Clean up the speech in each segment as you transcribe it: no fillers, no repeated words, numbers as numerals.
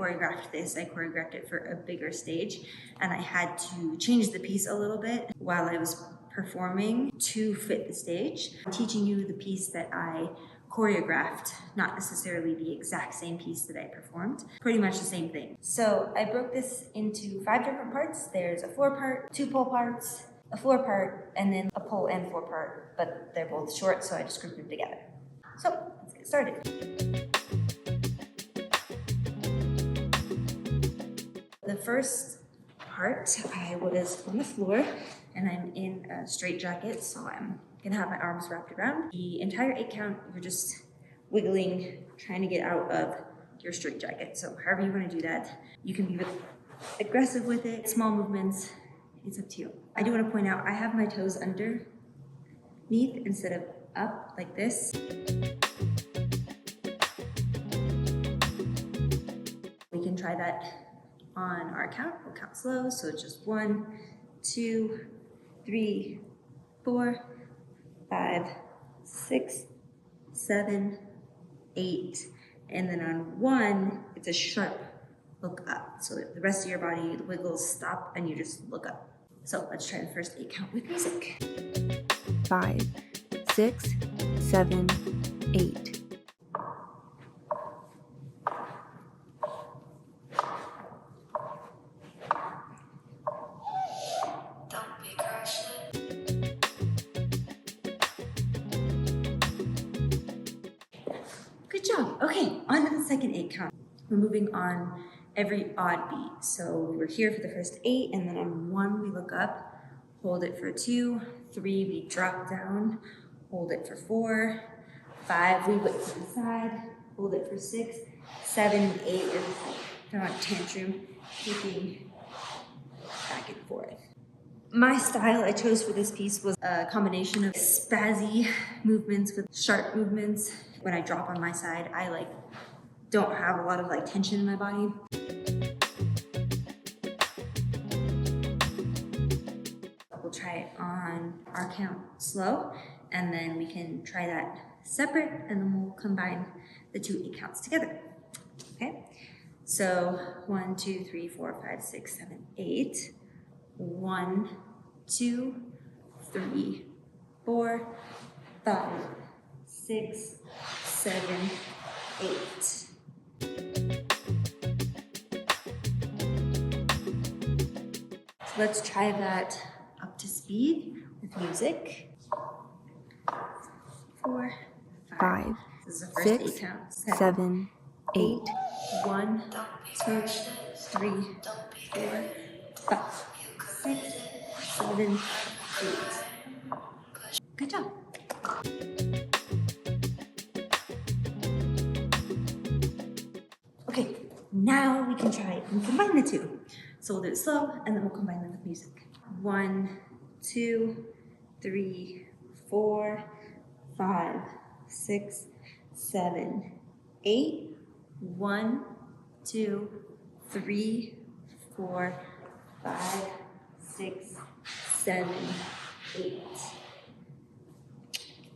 choreographed this, I choreographed it for a bigger stage, and I had to change the piece a little bit while I was performing to fit the stage. I'm teaching you the piece that I choreographed, not necessarily the exact same piece that I performed, pretty much the same thing. So I broke this into 5 different parts. There's a floor part, 2 pole parts, a floor part, and then a pole and floor part, but they're both short, so I just grouped them together. So let's get started. The first part, I was on the floor and I'm in a straight jacket, so I'm gonna have my arms wrapped around. The entire 8 count, you're just wiggling, trying to get out of your straight jacket. So however you wanna do that, you can be aggressive with it, small movements, it's up to you. I do wanna point out, I have my toes underneath instead of up like this. We can try that on our count. We'll count slow, so it's just 1, 2, 3, 4, 5, 6, 7, 8, and then on 1, it's a sharp look up. So the rest of your body, the wiggles stop and you just look up. So let's try the first 8 count with music. 5, 6, 7, 8. Good job. Okay, on to the second 8 count. We're moving on every odd beat. So we were here for the first 8, and then on 1 we look up, hold it for 2, 3 we drop down, hold it for 4, 5 we whip to the side, hold it for 6, 7, 8 is throwing a tantrum, kicking back and forth. My style I chose for this piece was a combination of spazzy movements with sharp movements. When I drop on my side, I don't have a lot of tension in my body. We'll try it on our count slow, and then we can try that separate, and then we'll combine the 2 8 counts together. Okay? So 1, 2, 3, 4, 5, 6, 7, 8. 1, 2, 3, 4, 5, 6, 7, 8. So let's try that up to speed with music. 4, 5. This is the first 8 count. 7, 8. 1, 2, 3, 4, 5, 6, 7, 8. Good job. Okay, now we can try and combine the 2. So we'll do it slow, and then we'll combine them with music. 1, 2, 3, 4, 5, 6, 7, 8. 1, 2, 3, 4, 5, 6, 7, 8.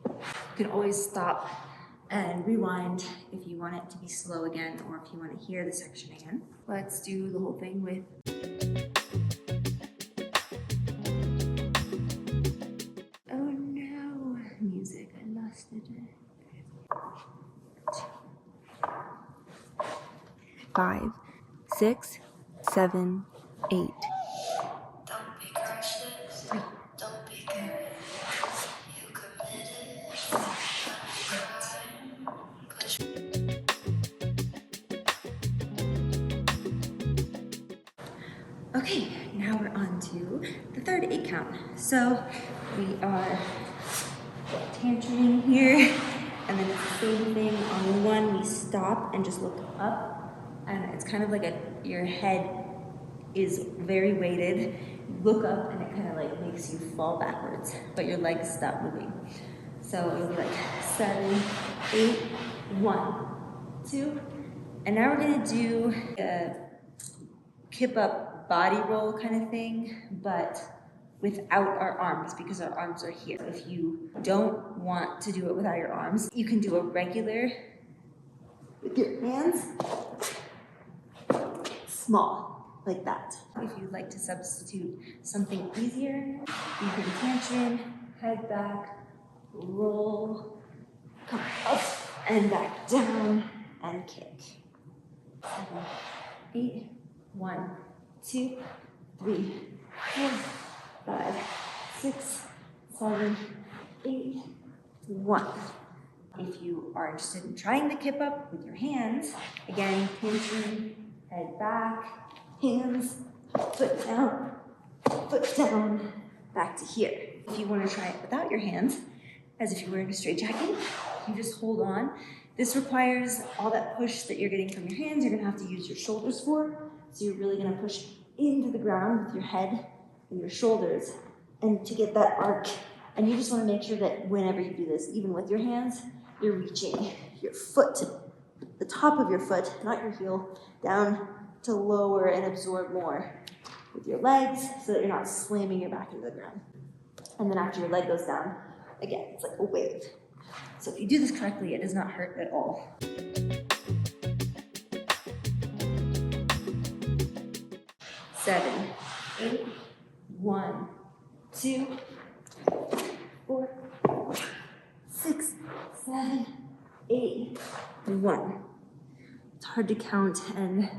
You can always stop and rewind if you want it to be slow again, or if you want to hear the section again. Let's do the whole thing with. Oh no, music, I lost it. 5, 6, 7, 8. Don't be cautious. Don't be careless. You committed a crime. Push. Okay, now we're on to the third 8 count. So we are tantruming here, and then it's the same thing. On 1, we stop and just look up. And it's kind of like your head is very weighted. You look up and it kind of makes you fall backwards, but your legs stop moving. So it'll be 7, 8, 1, 2. And now we're gonna do a kip up body roll kind of thing, but without our arms, because our arms are here. If you don't want to do it without your arms, you can do a regular with your hands. small, like that. If you'd like to substitute something easier, you can tantrum, head back, roll, come up and back down, and kick. 7, 8, 1, 2, 3, 4, 5, 6, 7, 8, 1. If you are interested in trying the kip up with your hands, again, tantrum, head back, hands, foot down, back to here. If you want to try it without your hands, as if you're wearing a straight jacket, you just hold on. This requires all that push that you're getting from your hands, you're gonna have to use your shoulders for. So you're really gonna push into the ground with your head and your shoulders, and to get that arc. And you just wanna make sure that whenever you do this, even with your hands, you're reaching your foot, the top of your foot, not your heel, down to lower and absorb more with your legs so that you're not slamming your back into the ground. And then after your leg goes down, again, it's like a wave. So if you do this correctly, it does not hurt at all. 7, 8, 1, 2, 4, 6, 7, 8, 1. It's hard to count and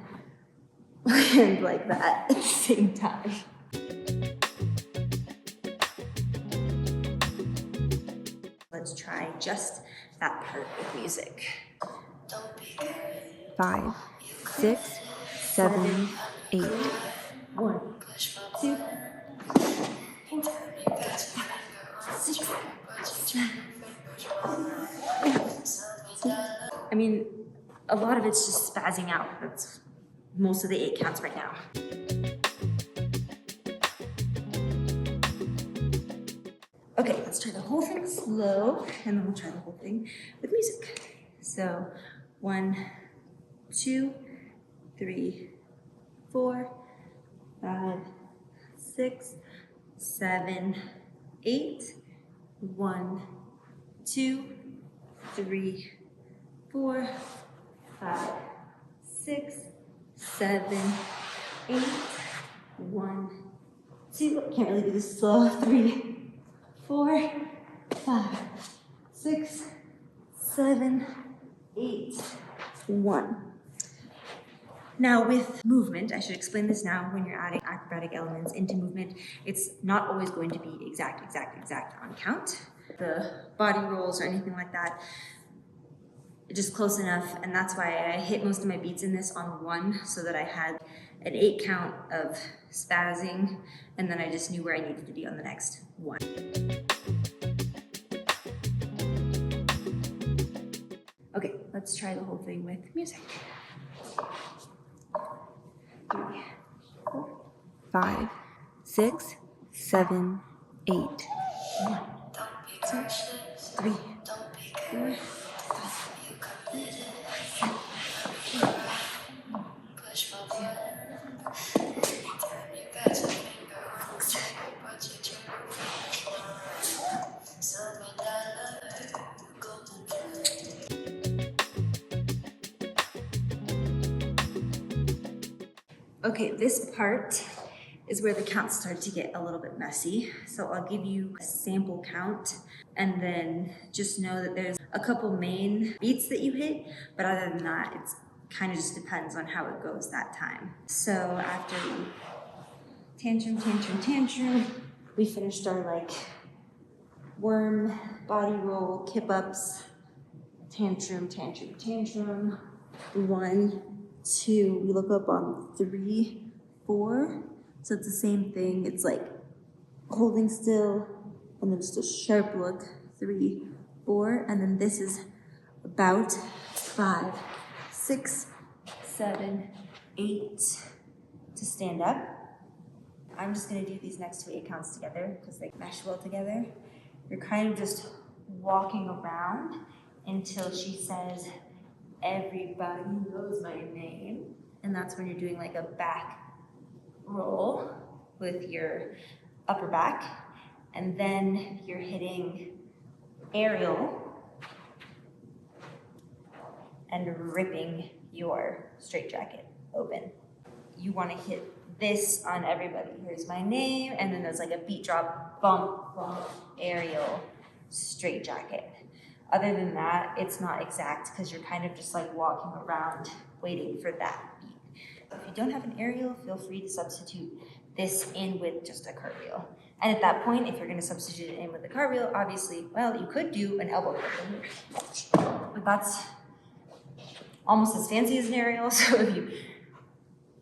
land like that at the same time. Let's try just that part with music. 5, 6, 7, 8. 1, 2, 6, 7. I mean, a lot of it's just spazzing out. That's most of the 8 counts right now. Okay, let's try the whole thing slow, and then we'll try the whole thing with music. So 1, 2, 3, 4, 5, 6, 7, 8. 1, 2, 3, 4, 5, 6, 7, 8. 1, 2. I can't really do this slow. 3, 4, 5, 6, 7, 8, 1. Now with movement, I should explain this now, when you're adding acrobatic elements into movement, it's not always going to be exact on count. The body rolls or anything like that, just close enough, and that's why I hit most of my beats in this on 1, so that I had an 8 count of spazzing, and then I just knew where I needed to be on the next 1. Okay, let's try the whole thing with music. 3, 4, 5, 6, 7, 8. 1, 2, 3, 4, 5. Okay, this part is where the counts start to get a little bit messy. So I'll give you a sample count, and then just know that there's a couple main beats that you hit, but other than that, it's kind of just depends on how it goes that time. So after tantrum, we finished our like worm, body roll, kip ups, tantrum. 1, 2, we look up on 3, 4. So it's the same thing. It's like holding still and then just a sharp look. 3, 4, and then this is about 5, 6, 7, 8 to stand up. I'm just gonna do these next 2 8 counts together because they mesh well together. You're kind of just walking around until she says, "Everybody knows my name." And that's when you're doing like a back roll with your upper back. And then you're hitting aerial and ripping your straitjacket open. you want to hit this on everybody. Here's my name, and then there's like a beat drop, bump, bump, aerial, straight jacket. Other than that, it's not exact because you're kind of just like walking around waiting for that beat. If you don't have an aerial, feel free to substitute this in with just a cartwheel. And at that point, if you're going to substitute it in with a cartwheel, obviously, well, you could do an elbow cartwheel, but that's almost as fancy as an aerial. So if you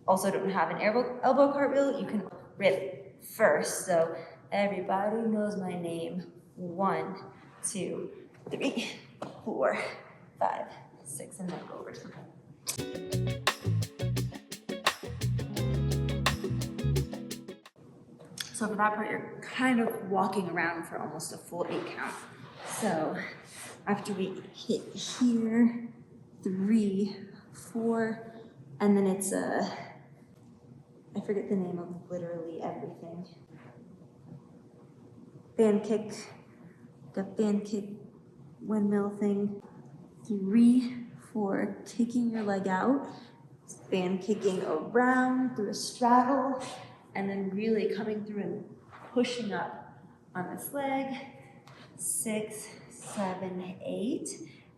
also don't have an elbow cartwheel, you can rip first. So everybody knows my name. 1, 2, 3, 4, 5, 6, and then go over to the pole. So for that part, you're kind of walking around for almost a full 8 count. So after we hit here, 3, 4, and then it's I forget the name of literally everything. Fan kick, the fan kick windmill thing. 3, 4, kicking your leg out, fan kicking around through a straddle, and then really coming through and pushing up on this leg. 6, 7, 8,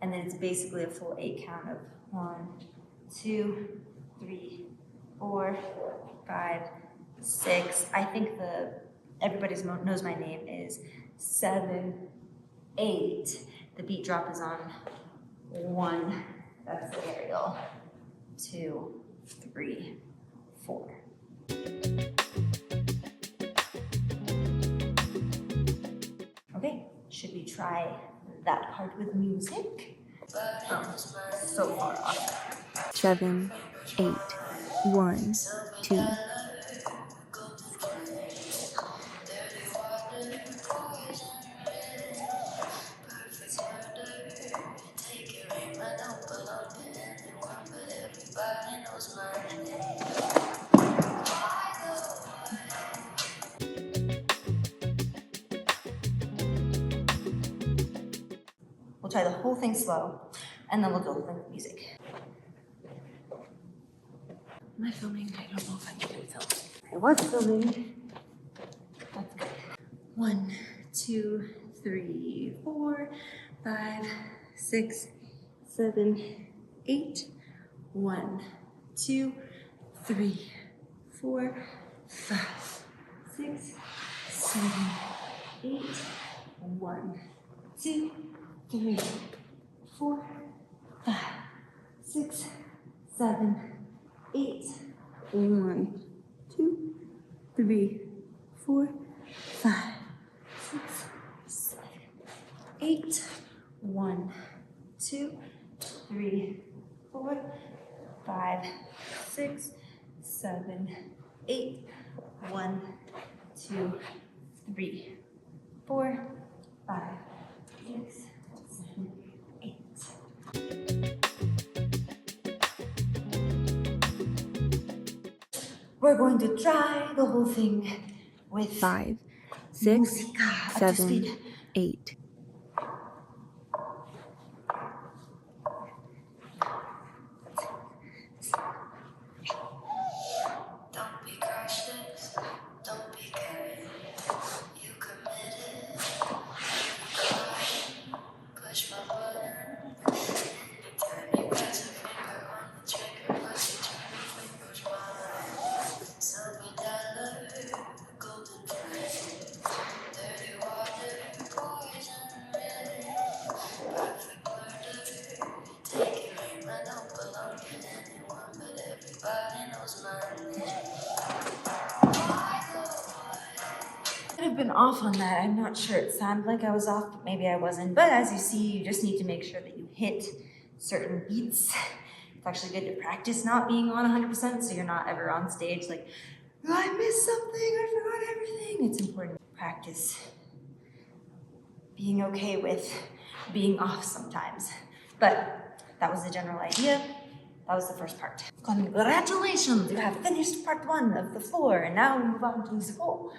and then it's basically a full 8 count of 1, 2, 3, 4, 5, 6. I think everybody knows my name is 7, 8. The beat drop is on 1. That's the aerial. 2, 3, 4. Okay, should we try that part with music? So far off. 7, 8, 1, 2. We'll try the whole thing slow, and then we'll do the whole thing with music. Am I filming? I don't know if I'm going to film. I was filming. That's good. 1, 2, 3, 4, 5, 6, 7, 8. 1, 2, 3, 4, 5, 6, 7, 8. 1, 2, 3, 4, 5, 6, 7, 8. 1, 2, 3, 4, 5, 6, 7, 8. 1, 2, 3, 4, 5, 6, 7, 8. 1, 2, 3, 4, 5, 6, 7, 8. We're going to try the whole thing with 5, 6, musica up to 7, speed. 8. Don't be cautious, don't be carried. You committed, push my button. Turn me press a finger on the trigger, plus you turn me fingers mine. Silver dollar, golden flame, dirty water, poison rain, perfect murder. Take your aim, I don't belong to anyone, but everybody knows my name. Could have been off on that. I'm not sure. It sounded like I was off, but maybe I wasn't. But as you see, you just need to make sure that you hit certain beats. It's actually good to practice not being on 100%, so you're not ever on stage like, "Oh, I missed something, I forgot everything." It's important to practice being okay with being off sometimes. But that was the general idea. That was the first part. Congratulations, you have finished part 1 of the floor, and now we move on to the 4.